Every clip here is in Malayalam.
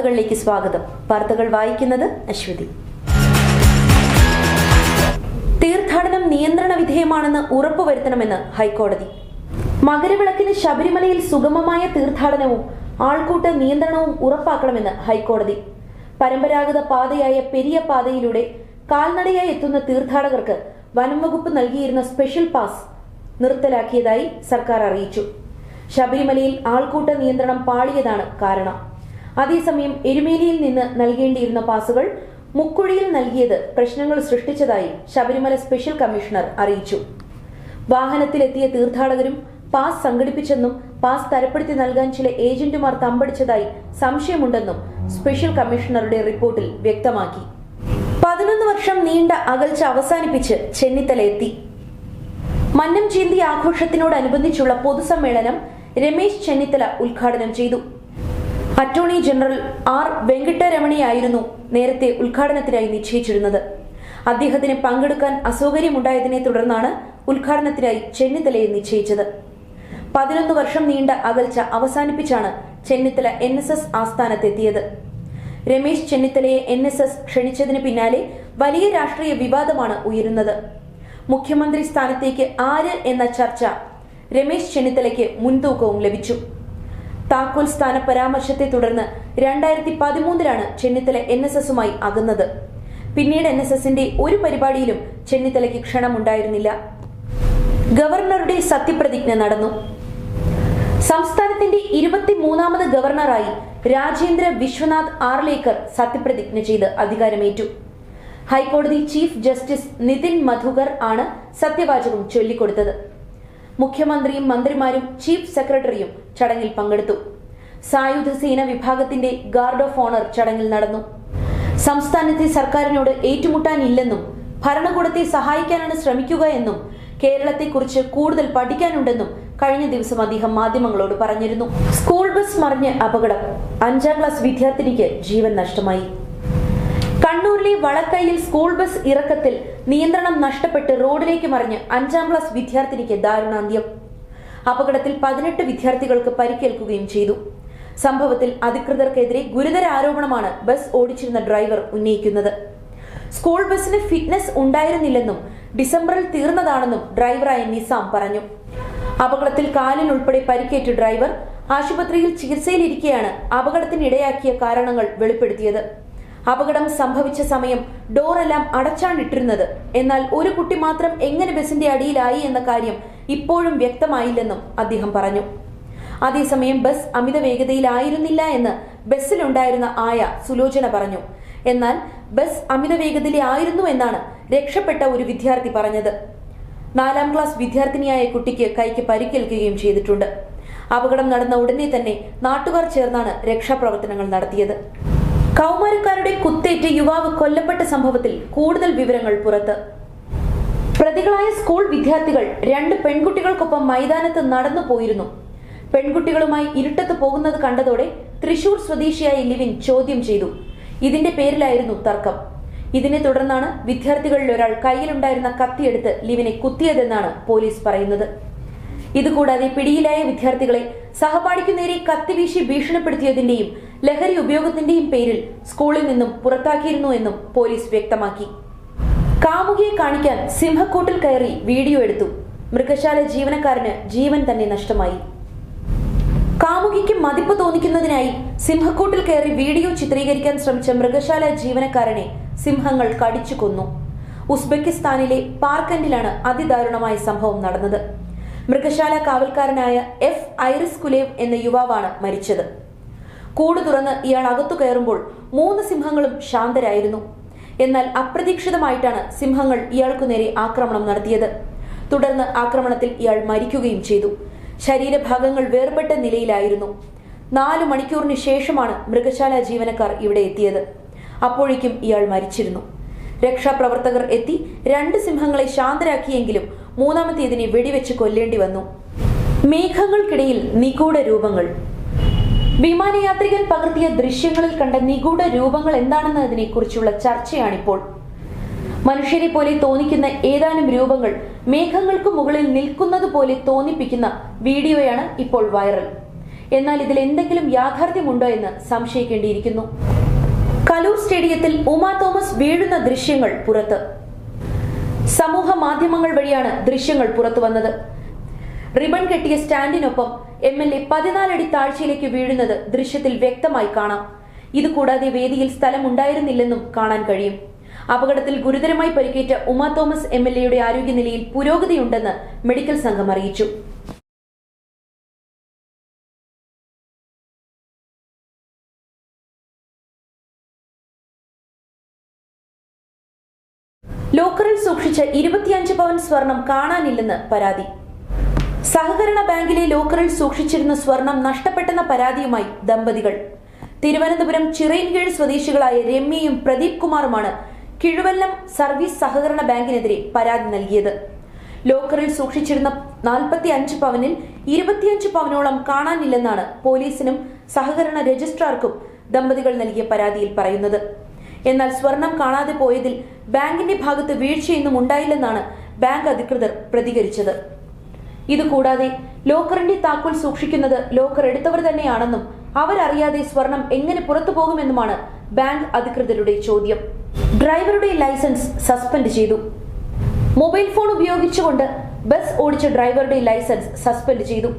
വാർത്തകളിലേക്ക് സ്വാഗതം. വാർത്തകൾ വായിക്കുന്നത് അശ്വതി. തീർത്ഥാടനം നിയന്ത്രണ വിധേയമാണെന്ന് ഉറപ്പുവരുത്തണമെന്ന് ഹൈക്കോടതി. മകരവിളക്കിന് ശബരിമലയിൽ സുഗമമായ തീർത്ഥാടനവും ആൾക്കൂട്ട നിയന്ത്രണവും ഉറപ്പാക്കണമെന്ന് ഹൈക്കോടതി. പരമ്പരാഗത പാതയായ പെരിയ പാതയിലൂടെ കാൽനടയായി എത്തുന്ന തീർത്ഥാടകർക്ക് വനംവകുപ്പ് നൽകിയിരുന്ന സ്പെഷ്യൽ പാസ് നിർത്തലാക്കിയതായി സർക്കാർ അറിയിച്ചു. ശബരിമലയിൽ ആൾക്കൂട്ട നിയന്ത്രണം പാളിയതാണ് കാരണം. അതേസമയം എരുമേലിയിൽ നിന്ന് നൽകേണ്ടിയിരുന്ന പാസുകൾ മുക്കുഴിയിൽ നൽകിയത് പ്രശ്നങ്ങൾ സൃഷ്ടിച്ചതായി ശബരിമല സ്പെഷ്യൽ കമ്മീഷണർ അറിയിച്ചു. വാഹനത്തിലെത്തിയ തീർത്ഥാടകരും പാസ് സംഘടിപ്പിച്ചെന്നും പാസ് തരപ്പെടുത്തി നൽകാൻ ചില ഏജന്റുമാർ തമ്പടിച്ചതായി സംശയമുണ്ടെന്നും സ്പെഷ്യൽ കമ്മീഷണറുടെ റിപ്പോർട്ടിൽ വ്യക്തമാക്കി. 11 വർഷം നീണ്ട അകൽച്ച അവസാനിപ്പിച്ച് ചെന്നിത്തല എത്തി. മന്നം ജയന്തി ആഘോഷത്തിനോടനുബന്ധിച്ചുള്ള പൊതുസമ്മേളനം രമേശ് ചെന്നിത്തല ഉദ്ഘാടനം ചെയ്തു. അറ്റോർണി ജനറൽ ആർ വെങ്കിട്ടരമണിയായിരുന്നു നേരത്തെ ഉദ്ഘാടനത്തിനായി നിശ്ചയിച്ചിരുന്നത്. അദ്ദേഹത്തിന് പങ്കെടുക്കാൻ അസൗകര്യമുണ്ടായതിനെ തുടർന്നാണ് ഉദ്ഘാടനത്തിനായി ചെന്നിത്തലയെ നിശ്ചയിച്ചത്. 11 വർഷം നീണ്ട അകൽച്ച അവസാനിപ്പിച്ചാണ് ചെന്നിത്തല NSS ആസ്ഥാനത്തെത്തിയത്. രമേശ് ചെന്നിത്തലയെ NSS ക്ഷണിച്ചതിന് പിന്നാലെ വലിയ രാഷ്ട്രീയ വിവാദമാണ് ഉയരുന്നത്. മുഖ്യമന്ത്രി സ്ഥാനത്തേക്ക് ആര് എന്ന ചർച്ച രമേശ് ചെന്നിത്തലയ്ക്ക് മുൻതൂക്കവും ലഭിച്ചു. താക്കോൽ സ്ഥാന പരാമർശത്തെ തുടർന്ന് 2013 ചെന്നിത്തല NSSുമായി അകന്നത്. പിന്നീട് NSSന്റെ ഒരു പരിപാടിയിലും ചെന്നിത്തലയ്ക്ക് ക്ഷണമുണ്ടായിരുന്നില്ല. ഗവർണറുടെ സത്യപ്രതിജ്ഞ നടന്നു. സംസ്ഥാനത്തിന്റെ 23ാമത് ഗവർണറായി രാജേന്ദ്ര വിശ്വനാഥ് ആർലേക്കർ സത്യപ്രതിജ്ഞ ചെയ്ത് അധികാരമേറ്റു. ഹൈക്കോടതി ചീഫ് ജസ്റ്റിസ് നിതിൻ മധുകർ ആണ് സത്യവാചകം ചൊല്ലിക്കൊടുത്തത്. മുഖ്യമന്ത്രിയും മന്ത്രിമാരും ചീഫ് സെക്രട്ടറിയും ചടങ്ങിൽ പങ്കെടുത്തു. സായുധ സേന വിഭാഗത്തിന്റെ ഗാർഡ് ഓഫ് ഓണർ ചടങ്ങിൽ നടന്നു. സംസ്ഥാനത്തെ സർക്കാരിനോട് ഏറ്റുമുട്ടാനില്ലെന്നും ഭരണകൂടത്തെ സഹായിക്കാനാണ് ശ്രമിക്കുക എന്നും കേരളത്തെക്കുറിച്ച് കൂടുതൽ പഠിക്കാനുണ്ടെന്നും കഴിഞ്ഞ ദിവസം അദ്ദേഹം മാധ്യമങ്ങളോട് പറഞ്ഞിരുന്നു. സ്കൂൾ ബസ് മറിഞ്ഞ് അപകടം. 5ാം ക്ലാസ് വിദ്യാർത്ഥിനിക്ക് ജീവൻ നഷ്ടമായി. കണ്ണൂരിലെ വളക്കയിൽ സ്കൂൾ ബസ് ഇറക്കത്തിൽ നിയന്ത്രണം നഷ്ടപ്പെട്ട് റോഡിലേക്ക് മറിഞ്ഞ് 5ാം ക്ലാസ് വിദ്യാർത്ഥിനിക്ക് ദാരുണാന്ത്യം. അപകടത്തിൽ 18 വിദ്യാർത്ഥികൾക്ക് പരിക്കേൽക്കുകയും ചെയ്തു. സംഭവത്തിൽ അധികൃതർക്കെതിരെ ഗുരുതര ആരോപണമാണ് ബസ് ഓടിച്ചിരുന്ന ഡ്രൈവർ ഉന്നയിക്കുന്നത്. സ്കൂൾ ബസിന് ഫിറ്റ്നസ് ഉണ്ടായിരുന്നില്ലെന്നും ഡിസംബറിൽ തീർന്നതാണെന്നും ഡ്രൈവറായ നിസാം പറഞ്ഞു. അപകടത്തിൽ കാലിനുൾപ്പെടെ പരിക്കേറ്റ ഡ്രൈവർ ആശുപത്രിയിൽ ചികിത്സയിലിരിക്കെയാണ് അപകടത്തിനിടയാക്കിയ കാരണങ്ങൾ വെളിപ്പെടുത്തിയത്. അപകടം സംഭവിച്ച സമയം ഡോറെല്ലാം അടച്ചാണിട്ടിരുന്നത്. എന്നാൽ ഒരു കുട്ടി മാത്രം എങ്ങനെ ബസിന്റെ അടിയിലായി എന്ന കാര്യം ഇപ്പോഴും വ്യക്തമായില്ലെന്നും അദ്ദേഹം പറഞ്ഞു. അതേസമയം ബസ് അമിത വേഗതയിലായിരുന്നില്ല എന്ന് ബസ്സിലുണ്ടായിരുന്ന ആയ സുലോചന പറഞ്ഞു. എന്നാൽ ബസ് അമിത വേഗതയിലായിരുന്നു എന്നാണ് രക്ഷപ്പെട്ട ഒരു വിദ്യാർത്ഥി പറഞ്ഞത്. 4ാം ക്ലാസ് വിദ്യാർത്ഥിനിയായ കുട്ടിക്ക് കൈക്ക് പരിക്കേൽക്കുകയും ചെയ്തിട്ടുണ്ട്. അപകടം നടന്ന ഉടനെ തന്നെ നാട്ടുകാർ ചേർന്നാണ് രക്ഷാപ്രവർത്തനങ്ങൾ നടത്തിയത്. കൗമാരക്കാരുടെ കുത്തേറ്റ് യുവാവ് കൊല്ലപ്പെട്ട സംഭവത്തിൽ കൂടുതൽ വിവരങ്ങൾ പുറത്ത്. പ്രതികളായ സ്കൂൾ വിദ്യാർത്ഥികൾ 2 പെൺകുട്ടികൾക്കൊപ്പം മൈതാനത്ത് നടന്നു പോയിരുന്നു. പെൺകുട്ടികളുമായി ഇരുട്ടത്ത് പോകുന്നത് കണ്ടതോടെ തൃശൂർ സ്വദേശിയായ ലിവിൻ ചോദ്യം ചെയ്തു. ഇതിന്റെ പേരിലായിരുന്നു തർക്കം. ഇതിനെ തുടർന്നാണ് വിദ്യാർത്ഥികളിൽ ഒരാൾ കയ്യിലുണ്ടായിരുന്ന കത്തിയെടുത്ത് ലിവിനെ കുത്തിയതെന്നാണ് പോലീസ് പറയുന്നത്. ഇതുകൂടാതെ പിടിയിലായ വിദ്യാർത്ഥികളെ സഹപാഠിക്കു നേരെ കത്തിവീശി ഭീഷണിപ്പെടുത്തിയതിന്റെയും ലഹരി ഉപയോഗത്തിന്റെയും പേരിൽ സ്കൂളിൽ നിന്നും പുറത്താക്കിയിരുന്നു എന്നും പോലീസ് വ്യക്തമാക്കി. കാമുകിയെ കാണിക്കാൻ സിംഹക്കൂട്ടിൽ കയറി വീഡിയോ എടുത്തു. മൃഗശാല ജീവനക്കാരന് ജീവൻ തന്നെ നഷ്ടമായി. കാമുകിക്ക് മതിപ്പ് തോന്നിക്കുന്നതിനായി സിംഹക്കൂട്ടിൽ കയറി വീഡിയോ ചിത്രീകരിക്കാൻ ശ്രമിച്ച മൃഗശാല ജീവനക്കാരനെ സിംഹങ്ങൾ കടിച്ചു കൊന്നു. ഉസ്ബെക്കിസ്ഥാനിലെ പാർക്കൻഡിലാണ് അതിദാരുണമായ സംഭവം നടന്നത്. മൃഗശാല കാവൽക്കാരനായ F. ഐറിസ് കുലേവ് എന്ന യുവാവാണ് മരിച്ചത്. കൂട് തുറന്ന് ഇയാൾ അകത്തു കയറുമ്പോൾ 3 സിംഹങ്ങളും ശാന്തരായിരുന്നു. എന്നാൽ അപ്രതീക്ഷിതമായിട്ടാണ് സിംഹങ്ങൾ ഇയാൾക്കു നേരെ ആക്രമണം നടത്തിയത്. തുടർന്ന് ആക്രമണത്തിൽ ഇയാൾ മരിക്കുകയും ചെയ്തു. ശരീരഭാഗങ്ങൾ വേർപെട്ട നിലയിലായിരുന്നു. 4 മണിക്കൂറിന് ശേഷമാണ് മൃഗശാല ജീവനക്കാർ ഇവിടെ എത്തിയത്. അപ്പോഴേക്കും ഇയാൾ മരിച്ചിരുന്നു. രക്ഷാപ്രവർത്തകർ എത്തി 2 സിംഹങ്ങളെ ശാന്തരാക്കിയെങ്കിലും 3ാമത്തേതിനെ വെടിവെച്ച് കൊല്ലേണ്ടി വന്നു. മേഘങ്ങൾക്കിടയിൽ നിഗൂഢ രൂപങ്ങൾ. വിമാനയാത്രികൻ പകർത്തിയ ദൃശ്യങ്ങളിൽ കണ്ട നിഗൂഢ രൂപങ്ങൾ എന്താണെന്നതിനെ കുറിച്ചുള്ള ചർച്ചയാണിപ്പോൾ. മനുഷ്യരെ പോലെ തോന്നിക്കുന്ന ഏതാനും രൂപങ്ങൾ മേഘങ്ങൾക്ക് മുകളിൽ നിൽക്കുന്നത് പോലെ തോന്നിപ്പിക്കുന്ന വീഡിയോയാണ് ഇപ്പോൾ വൈറൽ. എന്നാൽ ഇതിൽ എന്തെങ്കിലും യാഥാർത്ഥ്യമുണ്ടോ എന്ന് സംശയിക്കേണ്ടിയിരിക്കുന്നു. കലൂർ സ്റ്റേഡിയത്തിൽ ഉമാ തോമസ് വീഴുന്ന ദൃശ്യങ്ങൾ പുറത്ത്. സമൂഹ മാധ്യമങ്ങൾ വഴിയാണ് ദൃശ്യങ്ങൾ പുറത്തു വന്നത്. റിബൺ കെട്ടിയ സ്റ്റാൻഡിനൊപ്പം MLA 14 അടി താഴ്ചയിലേക്ക് വീഴുന്നത് ദൃശ്യത്തിൽ വ്യക്തമായി കാണാം. ഇതുകൂടാതെ വേദിയിൽ സ്ഥലമുണ്ടായിരുന്നില്ലെന്നും കാണാൻ കഴിയും. അപകടത്തിൽ ഗുരുതരമായി പരിക്കേറ്റ ഉമാ തോമസ് MLAയുടെ ആരോഗ്യനിലയിൽ പുരോഗതിയുണ്ടെന്ന് മെഡിക്കൽ സംഘം അറിയിച്ചു. ലോക്കറിൽ സൂക്ഷിച്ച 25 പവൻ സ്വർണം കാണാനില്ലെന്ന് പരാതി. സഹകരണ ബാങ്കിലെ ലോക്കറിൽ സൂക്ഷിച്ചിരുന്ന സ്വർണം നഷ്ടപ്പെട്ടെന്ന പരാതിയുമായി ദമ്പതികൾ. തിരുവനന്തപുരം ചിറയിൻകീഴ് സ്വദേശികളായ രമ്യയും പ്രദീപ് കുമാറുമാണ് കിഴുവല്ലം സർവീസ് സഹകരണ ബാങ്കിനെതിരെ പരാതി നൽകിയത്. ലോക്കറിൽ സൂക്ഷിച്ചിരുന്ന 45 പവനിൽ 25 പവനോളം കാണാനില്ലെന്നാണ് പോലീസിനും സഹകരണ രജിസ്ട്രാർക്കും ദമ്പതികൾ നൽകിയ പരാതിയിൽ പറയുന്നത്. എന്നാൽ സ്വർണം കാണാതെ പോയതിൽ ബാങ്കിന്റെ ഭാഗത്ത് വീഴ്ചയൊന്നും ഉണ്ടായില്ലെന്നാണ് ബാങ്ക് അധികൃതർ പ്രതികരിച്ചത്. ഇതുകൂടാതെ ലോക്കറിന്റെ താക്കോൽ സൂക്ഷിക്കുന്നത് ലോക്കർ എടുത്തവർ തന്നെയാണെന്നും അവരറിയാതെ സ്വർണം എങ്ങനെ പുറത്തു പോകുമെന്നുമാണ് ബാങ്ക് അധികൃതരുടെ ചോദ്യം. ഡ്രൈവറുടെ ലൈസൻസ് സസ്പെൻഡ് ചെയ്തു. മൊബൈൽ ഫോൺ ഉപയോഗിച്ചുകൊണ്ട് ബസ് ഓടിച്ച ഡ്രൈവറുടെ ലൈസൻസ് സസ്പെൻഡ് ചെയ്തു.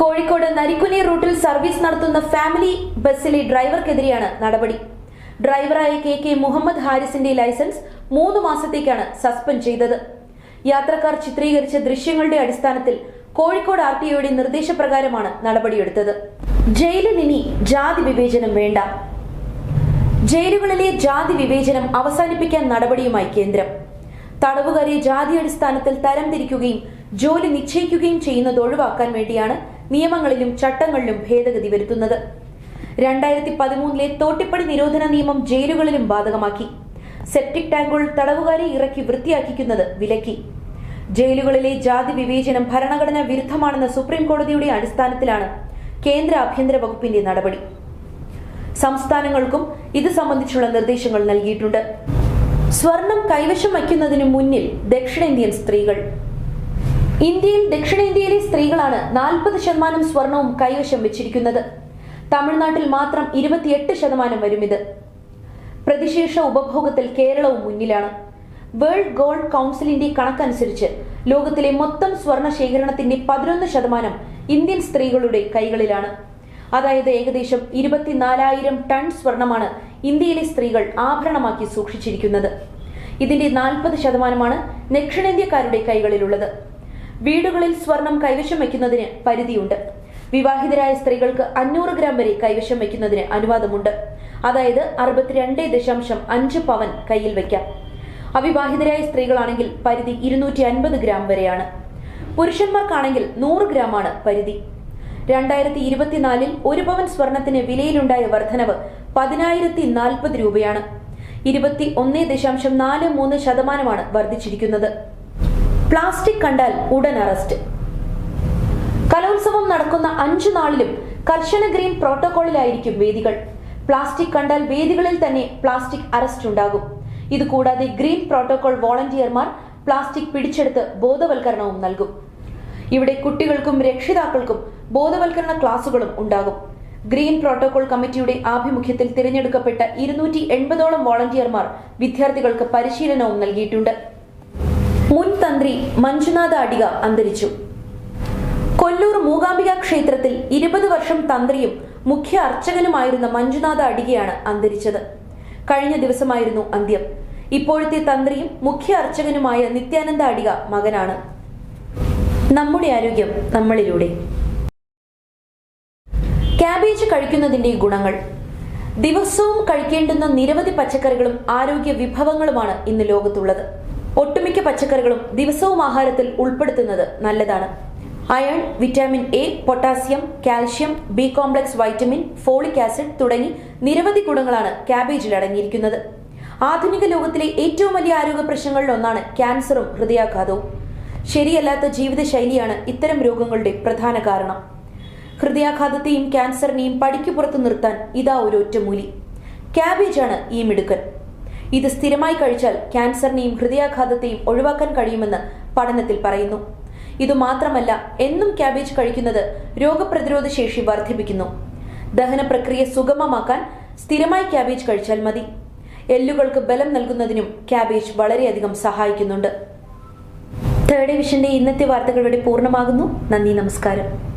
കോഴിക്കോട് നരിക്കുനി റൂട്ടിൽ സർവീസ് നടത്തുന്ന ഫാമിലി ബസ്സിലെ ഡ്രൈവർക്കെതിരെയാണ് നടപടി. ഡ്രൈവറായ KK മുഹമ്മദ് ഹാരിസിന്റെ ലൈസൻസ് 3 മാസത്തേക്കാണ് സസ്പെൻഡ് ചെയ്തത്. യാത്രക്കാർ ചിത്രീകരിച്ച ദൃശ്യങ്ങളുടെ അടിസ്ഥാനത്തിൽ കോഴിക്കോട് RTOയുടെ നിർദ്ദേശപ്രകാരമാണ് നടപടിയെടുത്തത്. ജയിലിൽ ഇനി ജാതി വിവേചനം വേണ്ട. ജയിലുകളിലെ ജാതി വിവേചനം അവസാനിപ്പിക്കാൻ നടപടിയുമായി കേന്ദ്രം. തടവുകാരെ ജാതി അടിസ്ഥാനത്തിൽ തരംതിരിക്കുകയും ജോലി നിശ്ചയിക്കുകയും ചെയ്യുന്നത് ഒഴിവാക്കാൻ വേണ്ടിയാണ് നിയമങ്ങളിലും ചട്ടങ്ങളിലും ഭേദഗതി വരുത്തുന്നത്. 2013 തോട്ടിപ്പടി നിരോധന നിയമം ജയിലുകളിലും ബാധകമാക്കി. സെപ്റ്റിക് ടാങ്കുകൾ തടവുകാരെ ഇറക്കി വൃത്തിയാക്കിക്കുന്നത് വിലക്കി. ജയിലുകളിലെ ജാതി വിവേചനം ഭരണഘടനാ വിരുദ്ധമാണെന്ന സുപ്രീം കോടതിയുടെ അടിസ്ഥാനത്തിലാണ് കേന്ദ്ര ആഭ്യന്തര വകുപ്പിന്റെ നടപടി. സംസ്ഥാനങ്ങൾക്കും ഇത് സംബന്ധിച്ചുള്ള നിർദ്ദേശങ്ങൾ നൽകിയിട്ടുണ്ട്. സ്വർണം കൈവശം വയ്ക്കുന്നതിന് മുന്നിൽ ദക്ഷിണേന്ത്യൻ സ്ത്രീകൾ. ഇന്ത്യയിൽ ദക്ഷിണേന്ത്യയിലെ സ്ത്രീകളാണ് 40% സ്വർണവും കൈവശം വെച്ചിരിക്കുന്നത്. തമിഴ്നാട്ടിൽ മാത്രം 28% വരും ഇത്. പ്രതിശീർഷ ഉപഭോഗത്തിൽ കേരളവും മുന്നിലാണ്. വേൾഡ് ഗോൾഡ് കൗൺസിലിന്റെ കണക്കനുസരിച്ച് ലോകത്തിലെ മൊത്തം സ്വർണ ശേഖരണത്തിന്റെ 11% ഇന്ത്യൻ സ്ത്രീകളുടെ കൈകളിലാണ്. അതായത് ഏകദേശം 24,000 ടൺ സ്വർണമാണ് ഇന്ത്യയിലെ സ്ത്രീകൾ ആഭരണമാക്കി സൂക്ഷിച്ചിരിക്കുന്നത്. ഇതിന്റെ 40% ദക്ഷിണേന്ത്യക്കാരുടെ കൈകളിലുള്ളത്. വീടുകളിൽ സ്വർണം കൈവശം വയ്ക്കുന്നതിന് പരിധിയുണ്ട്. വിവാഹിതരായ സ്ത്രീകൾക്ക് 500 ഗ്രാം വരെ കൈവശം വയ്ക്കുന്നതിന് അനുവാദമുണ്ട്. അതായത് 62.5 പവൻ കയ്യിൽ വയ്ക്കാം. അവിവാഹിതരായ സ്ത്രീകളാണെങ്കിൽ പരിധി 250 ഗ്രാം വരെയാണ്. പുരുഷന്മാർക്കാണെങ്കിൽ 100 ഗ്രാമാണ് പരിധി. 2024 1 പവൻ സ്വർണത്തിന് വിലയിലുണ്ടായ വർധനവ് 10,040 രൂപയാണ്. 21.43% വർദ്ധിച്ചിരിക്കുന്നത്. പ്ലാസ്റ്റിക് കണ്ടാൽ ഉടൻ അറസ്റ്റ്. കലോത്സവം നടക്കുന്ന 5 നാളിലും കർശന ഗ്രീൻ പ്രോട്ടോകോളിലായിരിക്കും വേദികൾ. പ്ലാസ്റ്റിക് കണ്ടാൽ വേദികളിൽ തന്നെ പ്ലാസ്റ്റിക് അറസ്റ്റ് ഉണ്ടാകും. ഇതുകൂടാതെ ഗ്രീൻ പ്രോട്ടോകോൾ വോളണ്ടിയർമാർ പ്ലാസ്റ്റിക് പിടിച്ചെടുത്ത് ബോധവൽക്കരണവും നൽകും. ഇവിടെ കുട്ടികൾക്കും രക്ഷിതാക്കൾക്കും ബോധവൽക്കരണ ക്ലാസുകളും ഉണ്ടാകും. ഗ്രീൻ പ്രോട്ടോകോൾ കമ്മിറ്റിയുടെ ആഭിമുഖ്യത്തിൽ തിരഞ്ഞെടുക്കപ്പെട്ട 280ഓളം വോളണ്ടിയർമാർ വിദ്യാർത്ഥികൾക്ക് പരിശീലനവും നൽകിയിട്ടുണ്ട്. മുൻ തന്ത്രി മഞ്ജുനാഥ അടിക അന്തരിച്ചു. കൊല്ലൂർ മൂകാംബിക ക്ഷേത്രത്തിൽ 20 വർഷം തന്ത്രിയും മുഖ്യ അർച്ചകനുമായിരുന്ന മഞ്ജുനാഥ അടികയാണ് അന്തരിച്ചത്. കഴിഞ്ഞ ദിവസമായിരുന്നു അന്ത്യം. ഇപ്പോഴത്തെ തന്ത്രിയും മുഖ്യ അർച്ചകനുമായ നിത്യാനന്ദ അടിക മകനാണ്. നമ്മുടെ ആരോഗ്യം നമ്മളിലൂടെ. ക്യാബേജ് കഴിക്കുന്നതിന്റെ ഗുണങ്ങൾ. ദിവസവും കഴിക്കേണ്ടുന്ന നിരവധി പച്ചക്കറികളും ആരോഗ്യ വിഭവങ്ങളുമാണ് ഇന്ന് ലോകത്തുള്ളത്. ഒട്ടുമിക്ക പച്ചക്കറികളും ദിവസവും ആഹാരത്തിൽ ഉൾപ്പെടുത്തുന്നത് നല്ലതാണ്. Iron, vitamin A, potassium, calcium, B complex vitamin, folic acid തുടങ്ങി നിരവധി ഗുണങ്ങളാണ് ക്യാബേജിൽ അടങ്ങിയിരിക്കുന്നത്. ആധുനിക ലോകത്തിലെ ഏറ്റവും വലിയ ആരോഗ്യ പ്രശ്നങ്ങളിൽ ഒന്നാണ് ക്യാൻസറും ഹൃദയാഘാതവും. ശരിയല്ലാത്ത ജീവിതശൈലിയാണ് ഇത്തരം രോഗങ്ങളുടെ പ്രധാന കാരണം. ഹൃദയാഘാതത്തെയും ക്യാൻസറിനെയും പടിക്ക് പുറത്ത് നിർത്താൻ ഇതാ ഒരു ഒറ്റമൂലി. ക്യാബേജാണ് ഈ മിടുക്കൻ. ഇത് സ്ഥിരമായി കഴിച്ചാൽ ക്യാൻസറിനെയും ഹൃദയാഘാതത്തെയും ഒഴിവാക്കാൻ കഴിയുമെന്ന് പഠനത്തിൽ പറയുന്നു. ഇതുമാത്രമല്ല, എന്നും ക്യാബേജ് കഴിക്കുന്നത് രോഗപ്രതിരോധ ശേഷി വർദ്ധിപ്പിക്കുന്നു. ദഹന പ്രക്രിയ സുഗമമാക്കാൻ സ്ഥിരമായി ക്യാബേജ് കഴിച്ചാൽ മതി. എല്ലുകൾക്ക് ബലം നൽകുന്നതിനും ക്യാബേജ് വളരെയധികം സഹായിക്കുന്നുണ്ട്. തേർഡ് വിഷന്റെ ഇന്നത്തെ വാർത്തകൾ ഇവിടെ പൂർണ്ണമാകുന്നു. നന്ദി, നമസ്കാരം.